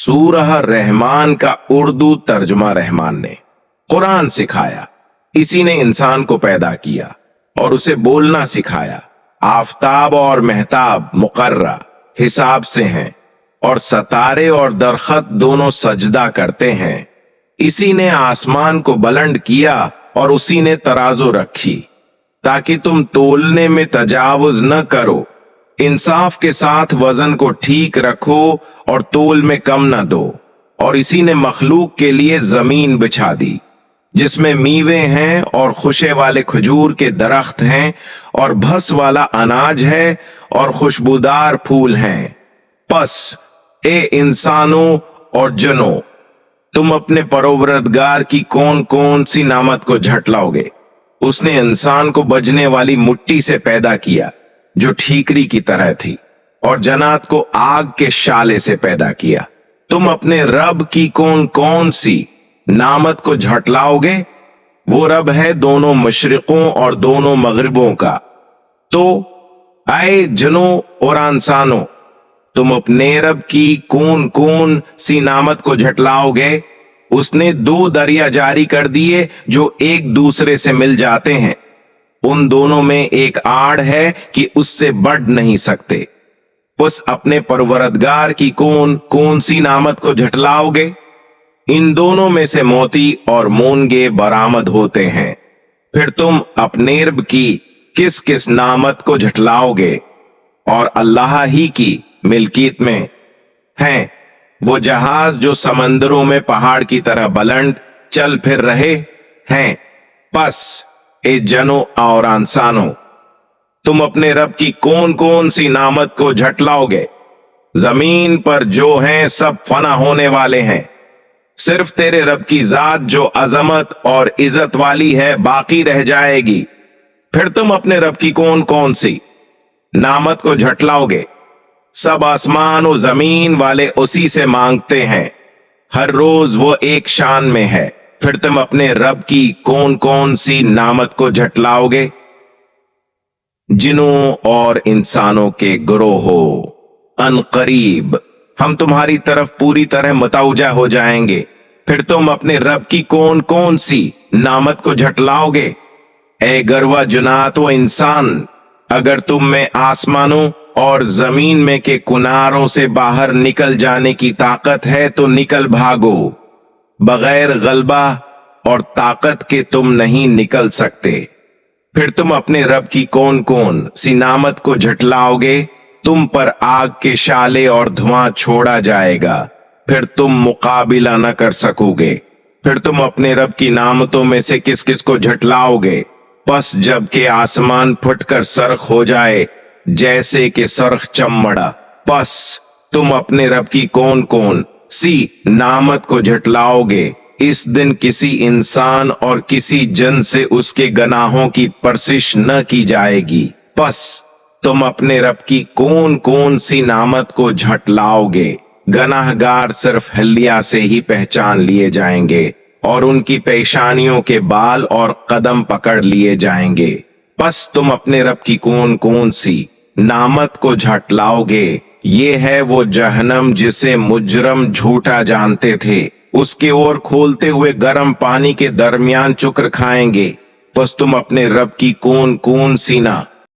سورہ رحمان کا اردو ترجمہ رحمان نے قرآن سکھایا۔ اسی نے انسان کو پیدا کیا اور اسے بولنا سکھایا۔ آفتاب اور مہتاب مقررہ حساب سے ہیں اور ستارے اور درخت دونوں سجدہ کرتے ہیں۔ اسی نے آسمان کو بلند کیا اور اسی نے ترازو رکھی تاکہ تم تولنے میں تجاوز نہ کرو۔ انصاف کے ساتھ وزن کو ٹھیک رکھو اور تول میں کم نہ دو۔ اور اسی نے مخلوق کے لیے زمین بچھا دی جس میں میوے ہیں اور خوشے والے کھجور کے درخت ہیں اور بھس والا اناج ہے اور خوشبودار پھول ہیں۔ پس اے انسانوں اور جنوں، تم اپنے پروردگار کی کون کون سی نعمت کو جھٹلاؤ گے؟ اس نے انسان کو بجنے والی مٹی سے پیدا کیا جو ٹھیکری کی طرح تھی، اور جنات کو آگ کے شعلے سے پیدا کیا۔ تم اپنے رب کی کون کون سی نعمت کو جھٹلاؤ گے؟ وہ رب ہے دونوں مشرقوں اور دونوں مغربوں کا۔ تو اے جنوں اور انسانوں، تم اپنے رب کی کون کون سی نعمت کو جھٹلاؤ گے؟ اس نے 2 دریا جاری کر دیے جو ایک دوسرے سے مل جاتے ہیں، ان دونوں میں ایک آڑ ہے کہ اس سے بڑھ نہیں سکتے۔ اس اپنے پروردگار کی کون کون سی نعمت کو جھٹلاؤ گے؟ ان دونوں میں سے موتی اور مونگے برآمد ہوتے ہیں۔ پھر تم اپنے رب کی کس کس نعمت کو جھٹلاؤ گے؟ اور اللہ ہی کی ملکیت میں ہیں وہ جہاز جو سمندروں میں پہاڑ کی طرح بلند چل پھر رہے ہیں۔ پس اے جنوں اور انسانوں، تم اپنے رب کی کون کون سی نعمت کو جھٹلاؤ گے؟ زمین پر جو ہیں سب فنا ہونے والے ہیں، صرف تیرے رب کی ذات جو عظمت اور عزت والی ہے باقی رہ جائے گی۔ پھر تم اپنے رب کی کون کون سی نعمت کو جھٹلاؤ گے؟ سب آسمان و زمین والے اسی سے مانگتے ہیں، ہر روز وہ ایک شان میں ہے۔ پھر تم اپنے رب کی کون کون سی نعمت کو جھٹلاؤ گے؟ جنوں اور انسانوں کے گروہو، ان قریب ہم تمہاری طرف پوری طرح متوجہ ہو جائیں گے۔ پھر تم اپنے رب کی کون کون سی نعمت کو جھٹلاؤ گے؟ اے گروہ جنات و انسان، اگر تم میں آسمانوں اور زمین میں کے کناروں سے باہر نکل جانے کی طاقت ہے تو نکل بھاگو، بغیر غلبہ اور طاقت کے تم نہیں نکل سکتے۔ پھر تم اپنے رب کی کون کون سی نعمت کو جھٹلاؤ گے؟ تم پر آگ کے شعلے اور دھواں چھوڑا جائے گا، پھر تم مقابلہ نہ کر سکو گے۔ پھر تم اپنے رب کی نعمتوں میں سے کس کس کو جھٹلاؤ گے؟ پس جب کہ آسمان پھٹ کر سرخ ہو جائے جیسے کہ سرخ چمڑا، پس تم اپنے رب کی کون کون سی نعمت کو جھٹلاؤ گے؟ اس دن کسی انسان اور کسی جن سے اس کے گناہوں کی پرسش نہ کی جائے گی۔ پس تم اپنے رب کی کون کون سی نعمت کو جھٹلاؤ گے؟ گناہ گار صرف حلیہ سے ہی پہچان لیے جائیں گے اور ان کی پیشانیوں کے بال اور قدم پکڑ لیے جائیں گے۔ پس تم اپنے رب کی کون کون سی نعمت کو جھٹلاؤ گے؟ یہ ہے وہ جہنم جسے مجرم جھوٹا جانتے تھے، اس کے اور کھولتے ہوئے گرم پانی کے درمیان چکر کھائیں گے۔ پس تم اپنے رب کی کون کون سی نعمت